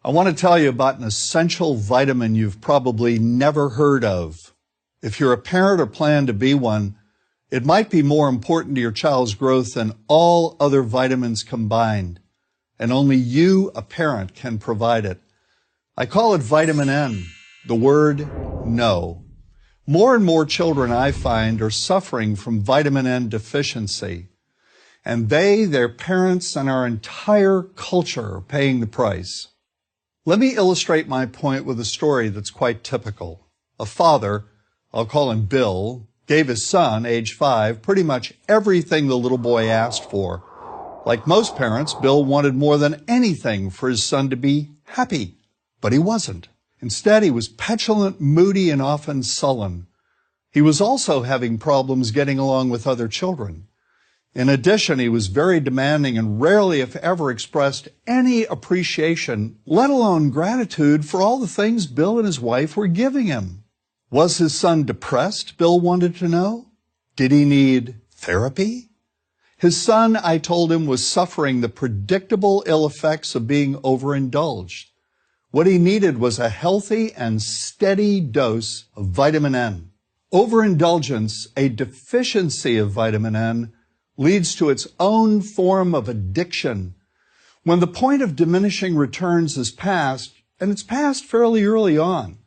I want to tell you about an essential vitamin you've probably never heard of. If you're a parent or plan to be one, it might be more important to your child's growth than all other vitamins combined, and only you, a parent, can provide it. I call it vitamin N, the word no. More and more children, I find, are suffering from vitamin N deficiency, and they, their parents, and our entire culture are paying the price. Let me illustrate my point with a story that's quite typical. A father, I'll call him Bill, gave his son, age 5, pretty much everything the little boy asked for. Like most parents, Bill wanted more than anything for his son to be happy, but he wasn't. Instead, he was petulant, moody, and often sullen. He was also having problems getting along with other children. In addition, he was very demanding and rarely, if ever, expressed any appreciation, let alone gratitude, for all the things Bill and his wife were giving him. Was his son depressed, Bill wanted to know? Did he need therapy? His son, I told him, was suffering the predictable ill effects of being overindulged. What he needed was a healthy and steady dose of vitamin N. Overindulgence, a deficiency of vitamin N, leads to its own form of addiction. When the point of diminishing returns is past, and it's passed fairly early on,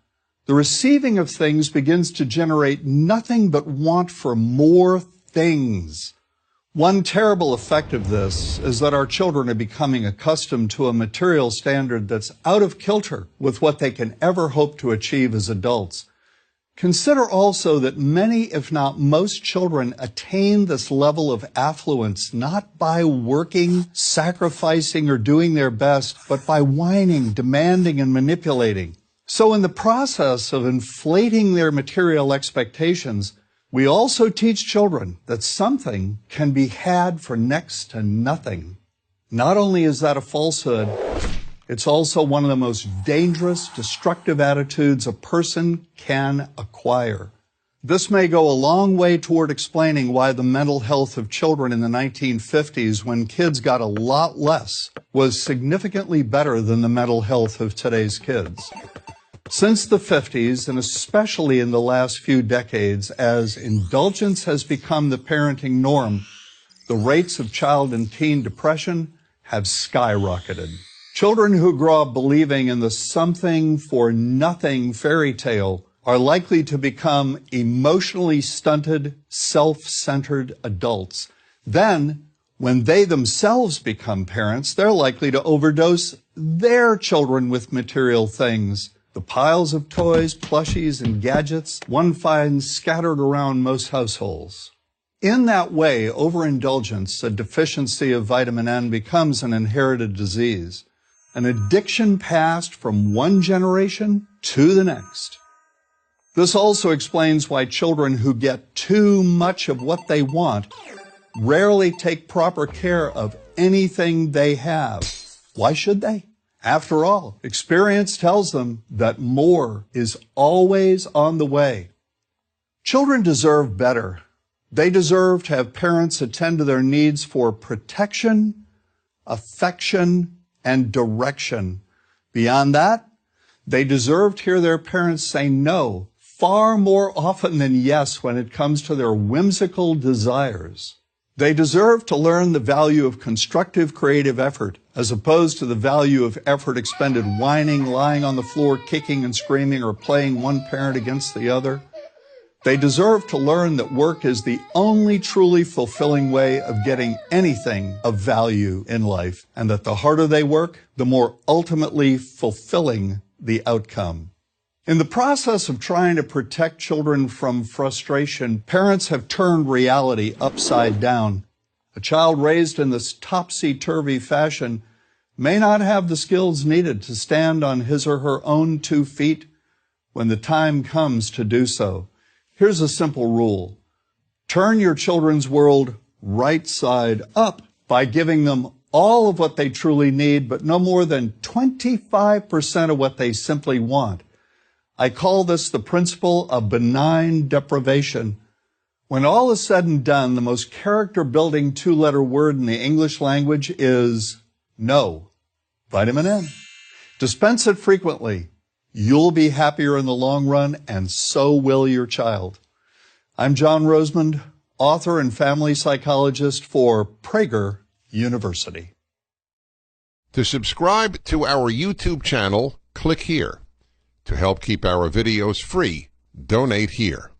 the receiving of things begins to generate nothing but want for more things. One terrible effect of this is that our children are becoming accustomed to a material standard that's out of kilter with what they can ever hope to achieve as adults. Consider also that many, if not most, children attain this level of affluence not by working, sacrificing, or doing their best, but by whining, demanding, and manipulating. So in the process of inflating their material expectations, we also teach children that something can be had for next to nothing. Not only is that a falsehood, it's also one of the most dangerous, destructive attitudes a person can acquire. This may go a long way toward explaining why the mental health of children in the 1950s, when kids got a lot less, was significantly better than the mental health of today's kids. Since the 50s, and especially in the last few decades, as indulgence has become the parenting norm, the rates of child and teen depression have skyrocketed. Children who grow up believing in the something for nothing fairy tale are likely to become emotionally stunted, self-centered adults. Then, when they themselves become parents, they're likely to overdose their children with material things. The piles of toys, plushies, and gadgets one finds scattered around most households. In that way, overindulgence, a deficiency of vitamin N, becomes an inherited disease, an addiction passed from one generation to the next. This also explains why children who get too much of what they want rarely take proper care of anything they have. Why should they? After all, experience tells them that more is always on the way. Children deserve better. They deserve to have parents attend to their needs for protection, affection, and direction. Beyond that, they deserve to hear their parents say no far more often than yes when it comes to their whimsical desires. They deserve to learn the value of constructive creative effort as opposed to the value of effort expended whining, lying on the floor, kicking and screaming, or playing one parent against the other. They deserve to learn that work is the only truly fulfilling way of getting anything of value in life, and that the harder they work, the more ultimately fulfilling the outcome. In the process of trying to protect children from frustration, parents have turned reality upside down. A child raised in this topsy-turvy fashion may not have the skills needed to stand on his or her own 2 feet when the time comes to do so. Here's a simple rule. Turn your children's world right side up by giving them all of what they truly need, but no more than 25% of what they simply want. I call this the principle of benign deprivation. When all is said and done, the most character-building 2-letter word in the English language is no. Vitamin N. Dispense it frequently. You'll be happier in the long run, and so will your child. I'm John Rosemond, author and family psychologist for Prager University. To subscribe to our YouTube channel, click here. To help keep our videos free, donate here.